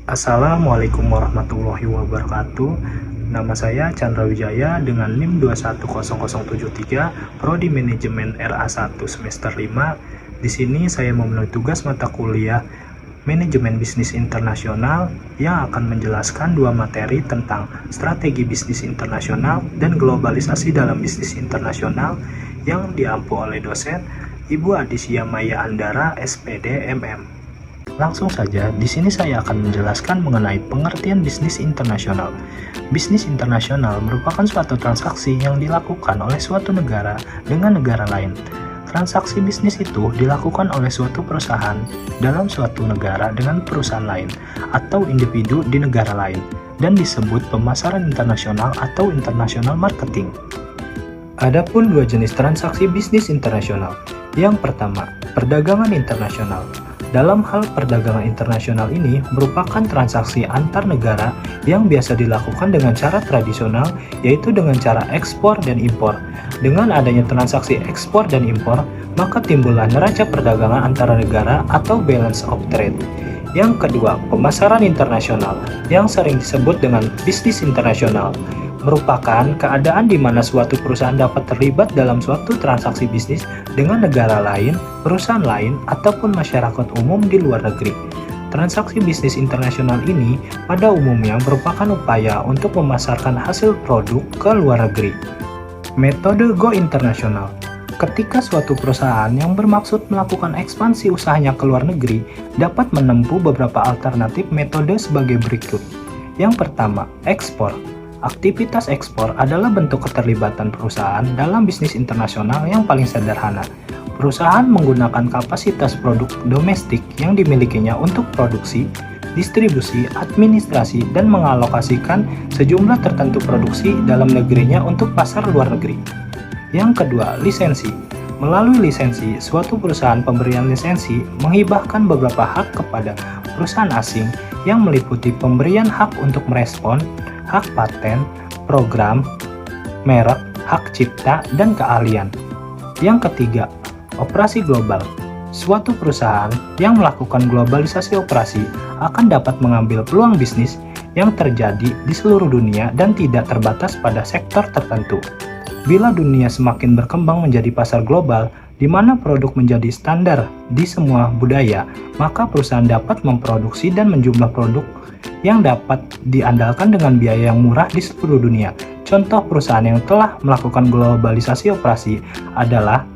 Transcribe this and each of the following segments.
Assalamualaikum warahmatullahi wabarakatuh. Nama saya Chandra Wijaya dengan NIM 210073, Prodi Manajemen RA1 semester 5. Di sini saya memenuhi tugas mata kuliah Manajemen Bisnis Internasional yang akan menjelaskan dua materi tentang strategi bisnis internasional dan globalisasi dalam bisnis internasional yang diampu oleh dosen Ibu Adisya Maya Andara, SPD, MM. Langsung saja, di sini saya akan menjelaskan mengenai pengertian bisnis internasional. Bisnis internasional merupakan suatu transaksi yang dilakukan oleh suatu negara dengan negara lain. Transaksi bisnis itu dilakukan oleh suatu perusahaan dalam suatu negara dengan perusahaan lain atau individu di negara lain dan disebut pemasaran internasional atau international marketing. Adapun dua jenis transaksi bisnis internasional. Yang pertama, perdagangan internasional. Dalam hal perdagangan internasional ini merupakan transaksi antar negara yang biasa dilakukan dengan cara tradisional, yaitu dengan cara ekspor dan impor. Dengan adanya transaksi ekspor dan impor, maka timbullah neraca perdagangan antara negara atau balance of trade. Yang kedua, pemasaran internasional yang sering disebut dengan bisnis internasional merupakan keadaan di mana suatu perusahaan dapat terlibat dalam suatu transaksi bisnis dengan negara lain, perusahaan lain, ataupun masyarakat umum di luar negeri. Transaksi bisnis internasional ini pada umumnya merupakan upaya untuk memasarkan hasil produk ke luar negeri. Metode go internasional. Ketika suatu perusahaan yang bermaksud melakukan ekspansi usahanya ke luar negeri dapat menempuh beberapa alternatif metode sebagai berikut. Yang pertama, ekspor. Aktivitas ekspor adalah bentuk keterlibatan perusahaan dalam bisnis internasional yang paling sederhana. Perusahaan menggunakan kapasitas produk domestik yang dimilikinya untuk produksi, distribusi, administrasi, dan mengalokasikan sejumlah tertentu produksi dalam negerinya untuk pasar luar negeri. Yang kedua, lisensi. Melalui lisensi, suatu perusahaan pemberian lisensi menghibahkan beberapa hak kepada perusahaan asing yang meliputi pemberian hak untuk merespon, hak paten, program, merek, hak cipta, dan keahlian. Yang ketiga, operasi global. Suatu perusahaan yang melakukan globalisasi operasi akan dapat mengambil peluang bisnis yang terjadi di seluruh dunia dan tidak terbatas pada sektor tertentu. Bila dunia semakin berkembang menjadi pasar global, di mana produk menjadi standar di semua budaya, maka perusahaan dapat memproduksi dan menjumlah produk yang dapat diandalkan dengan biaya yang murah di seluruh dunia. Contoh perusahaan yang telah melakukan globalisasi operasi adalah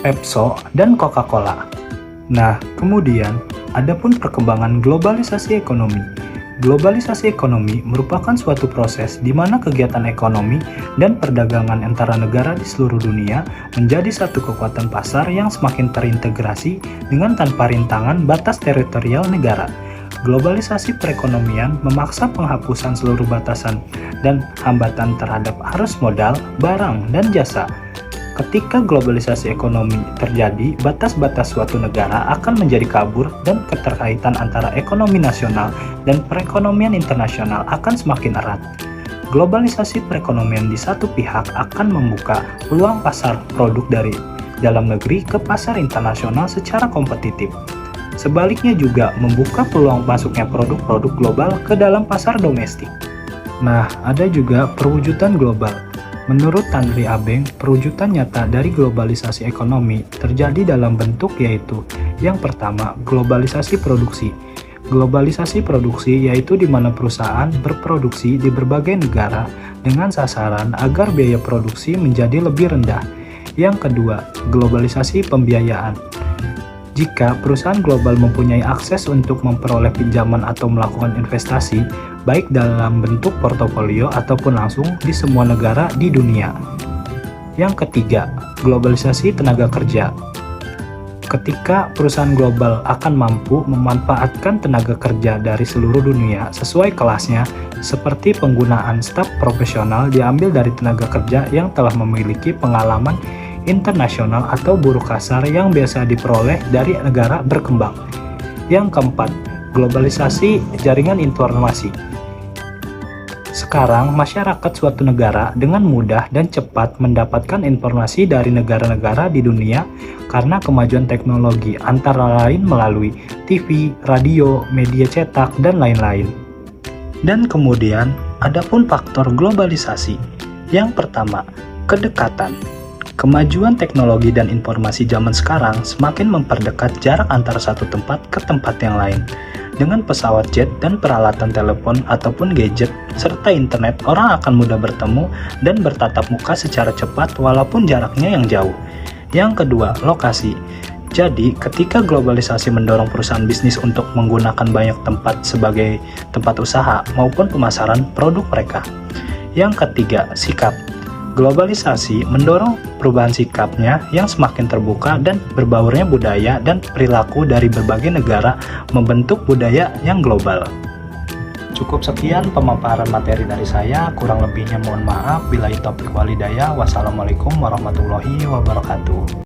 Pepsi dan Coca-Cola. Nah, kemudian adapun perkembangan globalisasi ekonomi. Globalisasi ekonomi merupakan suatu proses di mana kegiatan ekonomi dan perdagangan antara negara di seluruh dunia menjadi satu kekuatan pasar yang semakin terintegrasi dengan tanpa rintangan batas teritorial negara. Globalisasi perekonomian memaksa penghapusan seluruh batasan dan hambatan terhadap arus modal, barang, dan jasa. Ketika globalisasi ekonomi terjadi, batas-batas suatu negara akan menjadi kabur dan keterkaitan antara ekonomi nasional dan perekonomian internasional akan semakin erat. Globalisasi perekonomian di satu pihak akan membuka peluang pasar produk dari dalam negeri ke pasar internasional secara kompetitif. Sebaliknya juga membuka peluang masuknya produk-produk global ke dalam pasar domestik. Nah, ada juga perwujudan global. Menurut Tanri Abeng, perwujudan nyata dari globalisasi ekonomi terjadi dalam bentuk yaitu yang pertama, globalisasi produksi. Globalisasi produksi yaitu di mana perusahaan berproduksi di berbagai negara dengan sasaran agar biaya produksi menjadi lebih rendah. Yang kedua, globalisasi pembiayaan. Jika perusahaan global mempunyai akses untuk memperoleh pinjaman atau melakukan investasi, baik dalam bentuk portofolio ataupun langsung di semua negara di dunia. Yang ketiga, globalisasi tenaga kerja. Ketika perusahaan global akan mampu memanfaatkan tenaga kerja dari seluruh dunia sesuai kelasnya, seperti penggunaan staf profesional diambil dari tenaga kerja yang telah memiliki pengalaman internasional atau buruh kasar yang biasa diperoleh dari negara berkembang. Yang keempat, globalisasi jaringan informasi. Sekarang, masyarakat suatu negara dengan mudah dan cepat mendapatkan informasi dari negara-negara di dunia karena kemajuan teknologi, antara lain melalui TV, radio, media cetak, dan lain-lain. Dan kemudian, ada pun faktor globalisasi. Yang pertama, kedekatan. Kemajuan teknologi dan informasi zaman sekarang semakin memperdekat jarak antara satu tempat ke tempat yang lain. Dengan pesawat jet dan peralatan telepon ataupun gadget, serta internet, orang akan mudah bertemu dan bertatap muka secara cepat walaupun jaraknya yang jauh. Yang kedua, lokasi. Jadi, ketika globalisasi mendorong perusahaan bisnis untuk menggunakan banyak tempat sebagai tempat usaha maupun pemasaran produk mereka. Yang ketiga, sikap. Globalisasi mendorong perubahan sikapnya yang semakin terbuka dan berbaurnya budaya dan perilaku dari berbagai negara membentuk budaya yang global. Cukup sekian pemaparan materi dari saya, kurang lebihnya mohon maaf. Billahi taufiq wal hidayah. Wassalamualaikum warahmatullahi wabarakatuh.